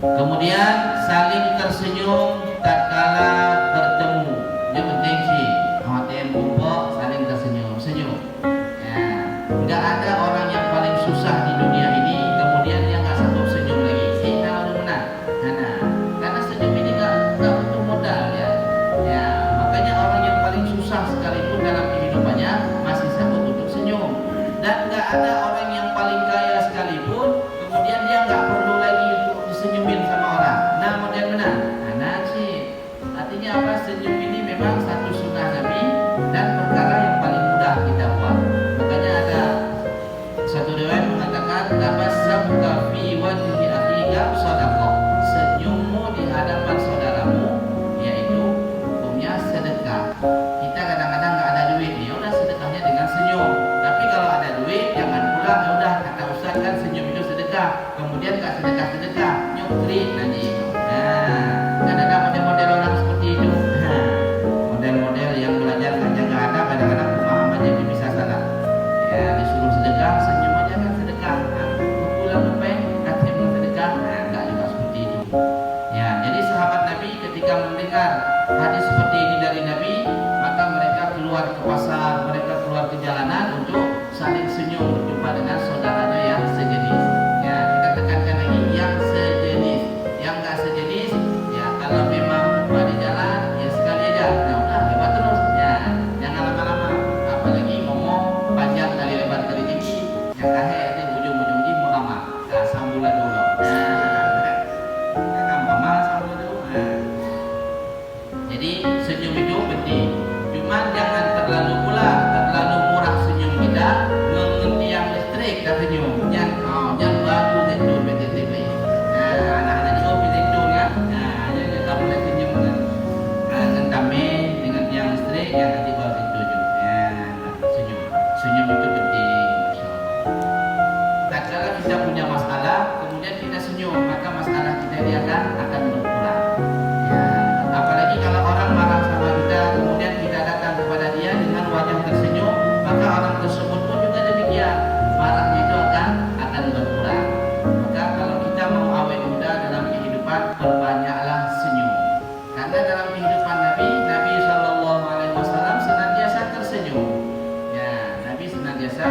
Kemudian saling tersenyum tatkala bertemu. Ini penting sih. Hotel kumpul saling tersenyum, senyum. Ya, nggak ada orang yang paling susah di dunia ini kemudian dia nggak sanggup senyum lagi. Nah, udah menang. Nah, karena senyum ini nggak butuh modal ya. Ya, makanya orang yang paling susah sekalipun dalam kehidupannya masih sanggup untuk senyum. Dan nggak ada orang yang paling kaya sekalipun kemudian dia nggak perlu lagi untuk disenyumin sama orang. Nah, model mana? Nah, sih. Artinya apa? Senyum ini memang satu sunnah Nabi dan perkara yang paling mudah kita buat. Makanya ada satu riwayat mengatakan tabassamka fi wajhi akhika shadaqah. Senyummu di hadapan saudaramu yaitu hukumnya sedekah. Kita kadang-kadang nggak ada duit, ya udah sedekahnya dengan senyum. Tapi kalau ada duit jangan pula ya udah kata Ustaz kan senyum itu sedekah. Kemudian nggak sedekah nyupri nanti. Nah, kan ada model-model orang seperti itu. Nah, model-model yang belajar saja nggak ada, kadang-kadang pemahamannya bisa salah. Ya, disuruh sedekah, senyum aja kan sedekah. Pulang lupa kasih sedekah, nah nggak juga seperti itu. Ya, jadi sahabat Nabi ketika mendengar hadis seperti ini dari Nabi, maka mereka keluar ke pasar, mereka keluar ke jalanan untuk saling senyum berjumpa dengan saudaranya yang sejenis. Ya, kita tekankan lagi yang sejenis. Yang nggak sejenis, ya kalau memang jumpa di jalan, ya sekali aja. Ya udah, lebar terus. Ya, jangan lama-lama. Apalagi ngomong panjang dari lebar dari tinggi. Yang akhir itu ujung-ujung di Muhammad. Nah, sambulan dulu. Nah, gampang sambul dulu. Nah. Jadi senyum itu penting. Cuman jangan terlalu murah senyum kita, mengentiang listrik dan senyum. Jangan bagus itu PTTP. Nah, anak-anak juga PTTP kan. Nah, jadi kamu lihat senyum dengan tameng dengan tiang listrik yang nanti baru setuju. Ya, senyum itu penting. Tak kala kita punya masalah, kemudian kita senyum, maka masalah kita ini akan berkurang. Ya, apalagi kalau orang marah sama kita, kemudian kita datang kepada dia dengan wajah tersenyum, maka orang tersebut pun juga demikian, marahnya itu akan berkurang. Maka kalau kita mau awet muda dalam kehidupan, perbanyaklah senyum. Karena dalam kehidupan Nabi Shallallahu Alaihi Wasallam senantiasa tersenyum. Ya, Nabi senantiasa